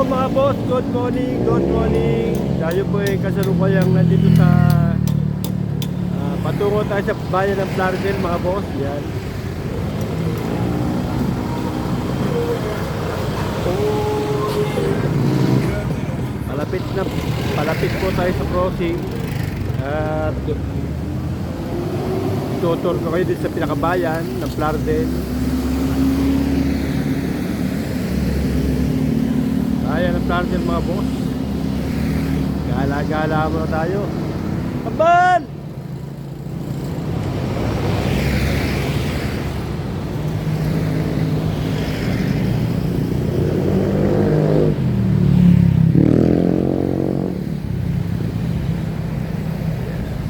mga boss, good morning, good morning. Tayo po ay kasalukuyang nandito sa patungo tayo sa bayan ng Plaridel mga boss. Yan. Palapit po tayo sa crossing. At tutur ko kayo dito sa pinakabayan ng Plaridel. Ayan ang Plaridel mga boss. Gala-gala muna tayo. Aban!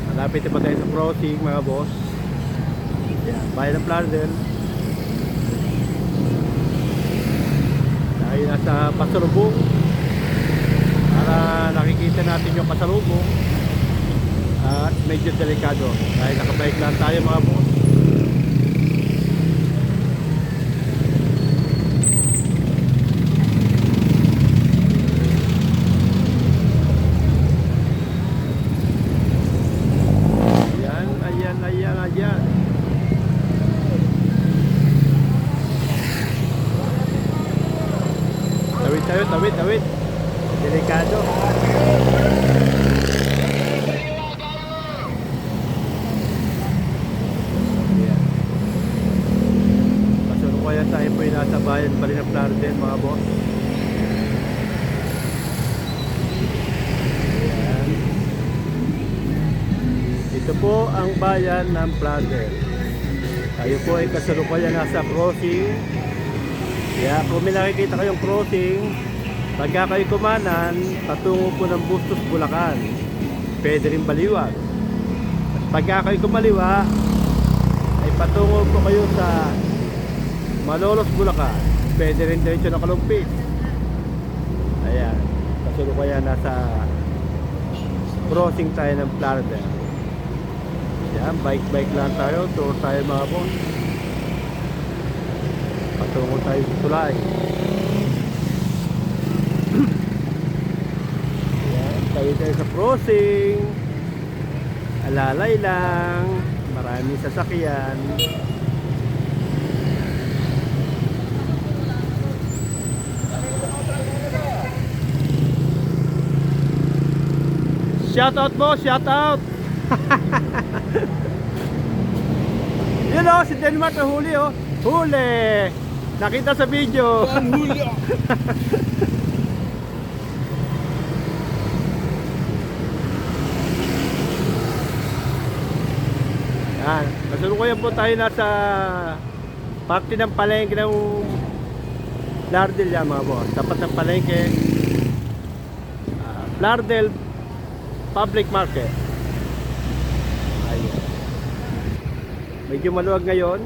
Malapit na pa tayo sa crossing mga boss. Ayan, bayan ng Plaridel. Tayo nasa pasalubong para nakikita natin yung pasalubong at medyo delikado dahil nakabike lang tayo mga boss. Ayan. Tawid. Delikado. Ayan. Kasalukuyan tayo po yung nasa bayan pa rin ng Plaridel mga boss. Ayan. Ito po ang bayan ng Plaridel. Tayo po ay kasalukuyan nasa crossing. Kaya kung may nakikita kayong crossing, pagka kayo kumanan, patungo po ng Bustos, Bulacan, pwede rin baliwag. At pagka kayo kumaliwa, ay patungo po kayo sa Malolos, Bulacan, pwede rin diretso ng Kalumpit. Ayan, kasalukuyan nasa crossing tayo ng Plaridel. Ayan, bike lang tayo, tour tayo mga boss. Patungo tayo sa tulay. Ayan, tayo sa crossing. Alalay lang. Maraming sasakyan. Shout out boss, shout out. Yun o, si Denmark na huli o. Huli! Nakita sa video. Huli. Yan. Kasalukuyan po tayo nasa parte ng palengke ng Plaridel yan mga boss. Tapat ng palengke. Plaridel Public Market. Ayan. Medyo maluwag ngayon.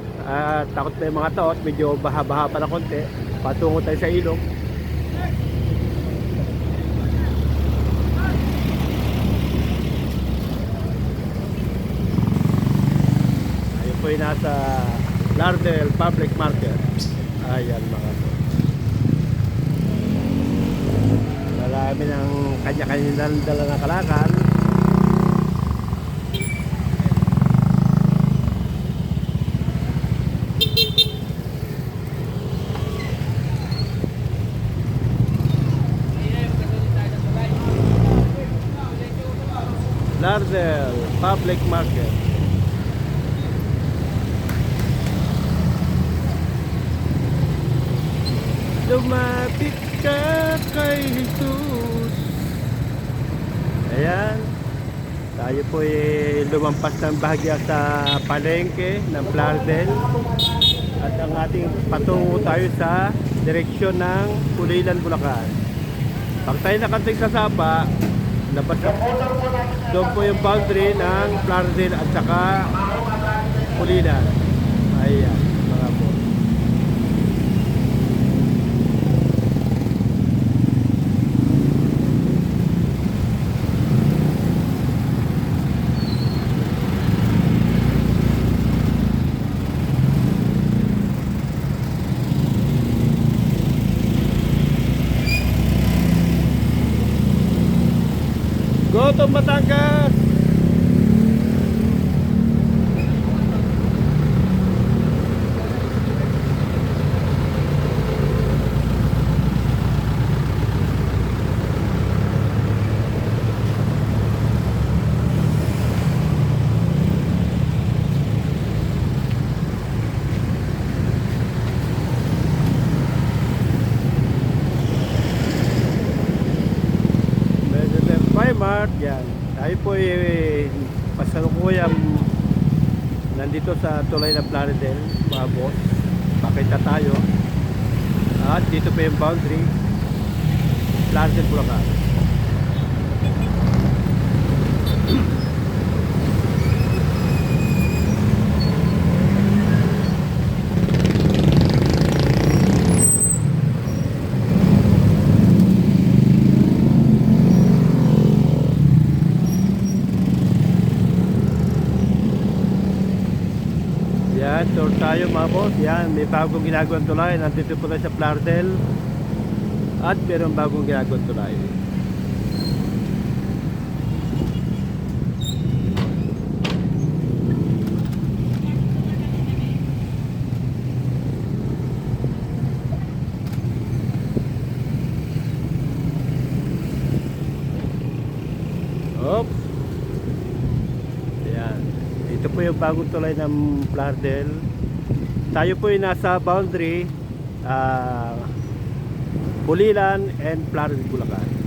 Takot na yung mga taot. Medyo baha-baha pa na konti. Patungo tayo sa ilog. Ayun po yung nasa Plaridel Public Market. Ayan mga boss. Marami ng kanya-kanya dala na kalakal. Plaridel Public Market. Lumapit ka kay Jesus. Ayan. Tayo po ay lumampas ng bahagya sa palengke ng Plaridel. At ang ating patungo tayo sa direksyon ng Pulilan, Bulacan. Pag tayo nakating sa Sapa, labas na doon po yung boundary ng Plaridel at saka Pulilan. Ayan mga boss. Toto Batangas. Mart, yan. Tayo po ay pasalukuyang nandito sa tulay ng Plaridel, mga boss. Pakita tayo. At dito pa yung boundary, Plaridel, Bulacan. Yan, tour tayo mga boss. Yan, may bagong ginagawang tulay. Nandito po tayo sa Plaridel. At mayroong bagong ginagawang tulay. Oops. Yan. Ito po yung bagong tulay ng Plaridel. Tayo po yung nasa boundary Bulilan and Plaridel, Bulacan.